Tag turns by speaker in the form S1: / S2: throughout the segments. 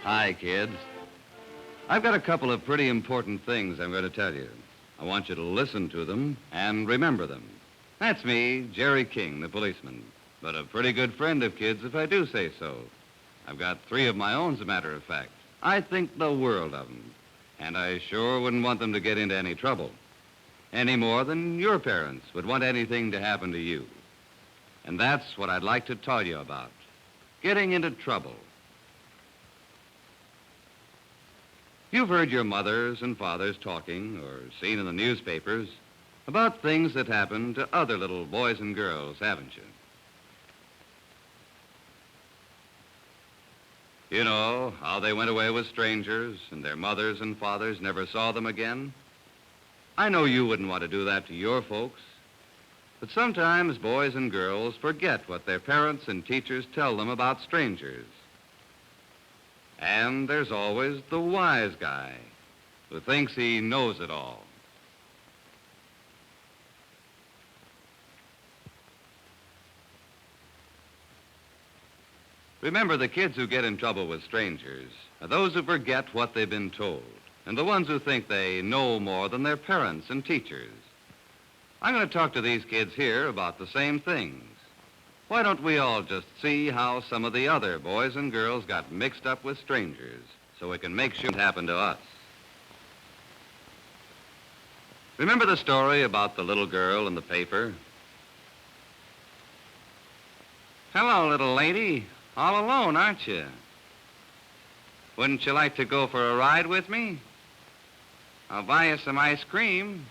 S1: Hi, kids. I've got a couple of pretty important things I'm going to tell you. I want you to listen to them and remember them. That's me, Jerry King, the policeman, but a pretty good friend of kids if I do say so. I've got 3 of my own, as a matter of fact. I think the world of them, and I sure wouldn't want them to get into any trouble, any more than your parents would want anything to happen to you. And that's what I'd like to tell you about, getting into trouble. You've heard your mothers and fathers talking or seen in the newspapers about things that happen to other little boys and girls, haven't you? You know how they went away with strangers and their mothers and fathers never saw them again? I know you wouldn't want to do that to your folks, but sometimes boys and girls forget what their parents and teachers tell them about strangers. And there's always the wise guy who thinks he knows it all. Remember, the kids who get in trouble with strangers are those who forget what they've been told, and the ones who think they know more than their parents and teachers. I'm going to talk to these kids here about the same things. Why don't we all just see how some of the other boys and girls got mixed up with strangers so we can make sure it happened to us? Remember the story about the little girl in the paper? Hello, little lady. All alone, aren't you? Wouldn't you like to go for a ride with me? I'll buy you some ice cream.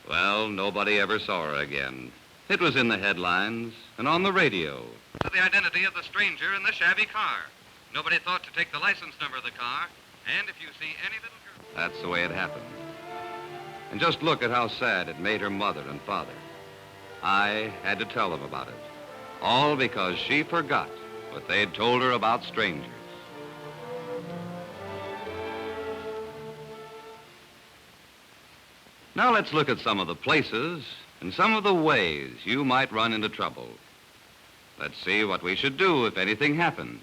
S1: Well, nobody ever saw her again. It was in the headlines and on the radio. The identity of the stranger in the shabby car. Nobody thought to take the license number of the car, and if you see any little girl... That's the way it happened. And just look at how sad it made her mother and father. I had to tell them about it, all because she forgot what they'd told her about strangers. Now let's look at some of the places and some of the ways you might run into trouble. Let's see what we should do if anything happens.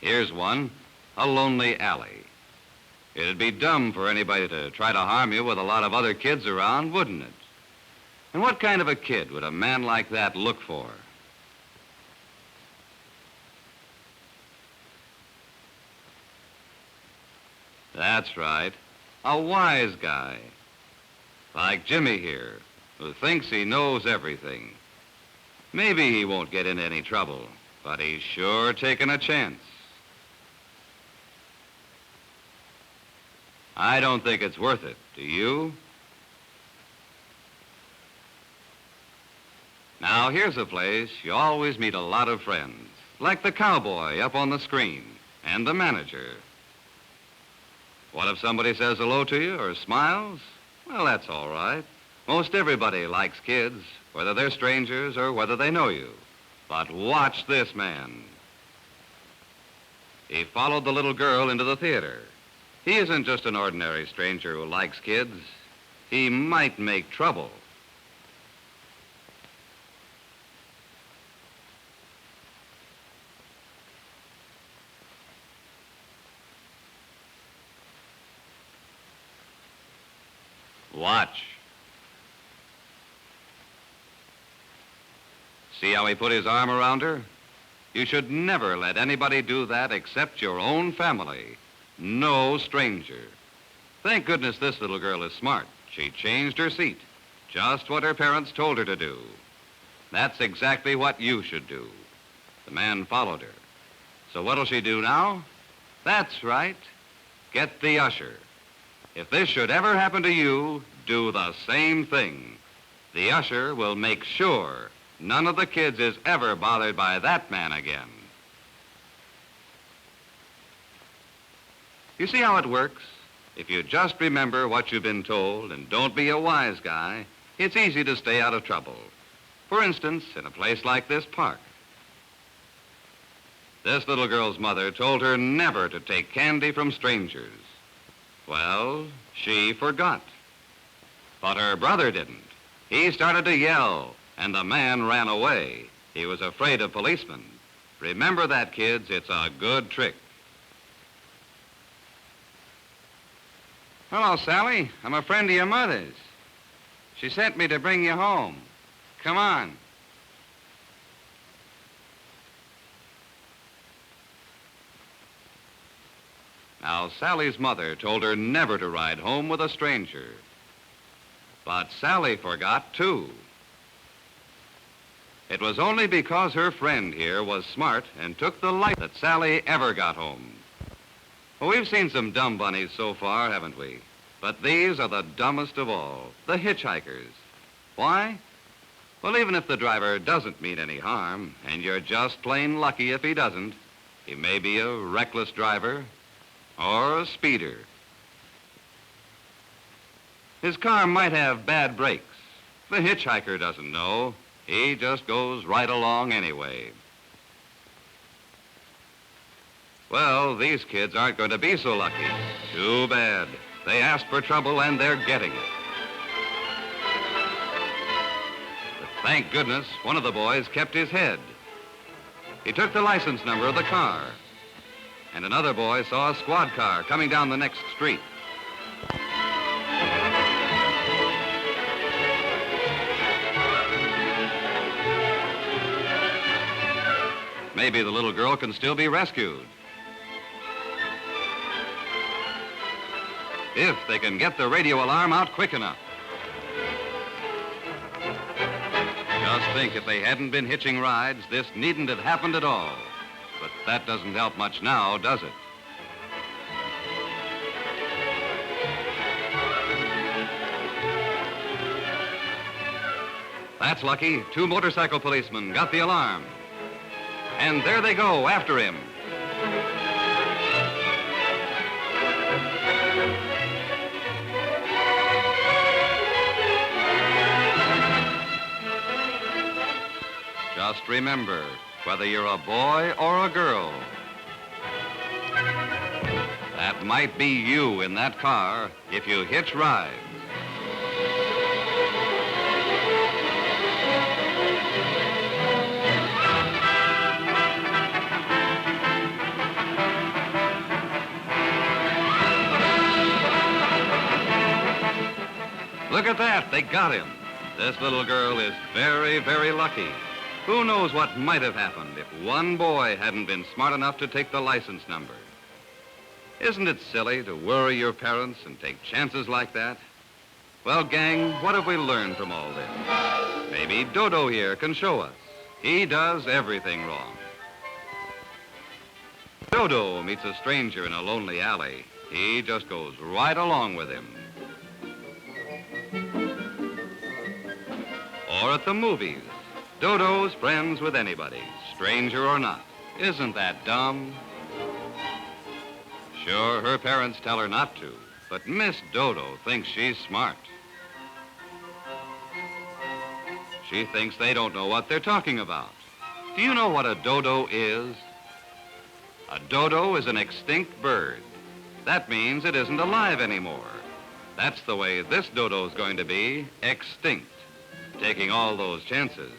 S1: Here's one, a lonely alley. It'd be dumb for anybody to try to harm you with a lot of other kids around, wouldn't it? And what kind of a kid would a man like that look for? That's right, a wise guy. Like Jimmy here, who thinks he knows everything. Maybe he won't get into any trouble, but he's sure taking a chance. I don't think it's worth it, do you? Now, here's a place you always meet a lot of friends, like the cowboy up on the screen and the manager. What if somebody says hello to you or smiles? Well, that's all right. Most everybody likes kids, whether they're strangers or whether they know you. But watch this man. He followed the little girl into the theater. He isn't just an ordinary stranger who likes kids. He might make trouble. Watch. See how he put his arm around her? You should never let anybody do that except your own family. No stranger. Thank goodness this little girl is smart. She changed her seat. Just what her parents told her to do. That's exactly what you should do. The man followed her. So what'll she do now? That's right. Get the usher. If this should ever happen to you, do the same thing. The usher will make sure none of the kids is ever bothered by that man again. You see how it works? If you just remember what you've been told and don't be a wise guy, it's easy to stay out of trouble. For instance, in a place like this park. This little girl's mother told her never to take candy from strangers. Well, she forgot. But her brother didn't. He started to yell, and the man ran away. He was afraid of policemen. Remember that, kids. It's a good trick. Hello, Sally. I'm a friend of your mother's. She sent me to bring you home. Come on. Now, Sally's mother told her never to ride home with a stranger. But Sally forgot, too. It was only because her friend here was smart and took the light that Sally ever got home. Well, we've seen some dumb bunnies so far, haven't we? But these are the dumbest of all, the hitchhikers. Why? Well, even if the driver doesn't mean any harm, and you're just plain lucky if he doesn't, he may be a reckless driver or a speeder. His car might have bad brakes. The hitchhiker doesn't know. He just goes right along anyway. Well, these kids aren't going to be so lucky. Too bad. They asked for trouble and they're getting it. But thank goodness one of the boys kept his head. He took the license number of the car. And another boy saw a squad car coming down the next street. Maybe the little girl can still be rescued. If they can get the radio alarm out quick enough. Just think, if they hadn't been hitching rides, this needn't have happened at all. But that doesn't help much now, does it? That's lucky. 2 motorcycle policemen got the alarm. And there they go, after him. Just remember, whether you're a boy or a girl, that might be you in that car if you hitch rides. Look at that, they got him. This little girl is very, very lucky. Who knows what might have happened if one boy hadn't been smart enough to take the license number? Isn't it silly to worry your parents and take chances like that? Well, gang, what have we learned from all this? Maybe Dodo here can show us. He does everything wrong. Dodo meets a stranger in a lonely alley. He just goes right along with him. Or at the movies, Dodo's friends with anybody, stranger or not. Isn't that dumb? Sure, her parents tell her not to, but Miss Dodo thinks she's smart. She thinks they don't know what they're talking about. Do you know what a dodo is? A dodo is an extinct bird. That means it isn't alive anymore. That's the way this dodo's going to be, extinct, taking all those chances.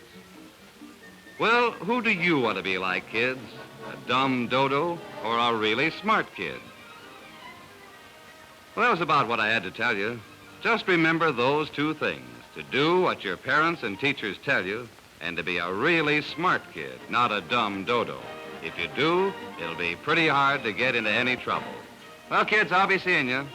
S1: Well, who do you want to be like, kids? A dumb dodo or a really smart kid? Well, that was about what I had to tell you. Just remember those 2 things: to do what your parents and teachers tell you, and to be a really smart kid, not a dumb dodo. If you do, it'll be pretty hard to get into any trouble. Well, kids, I'll be seeing you.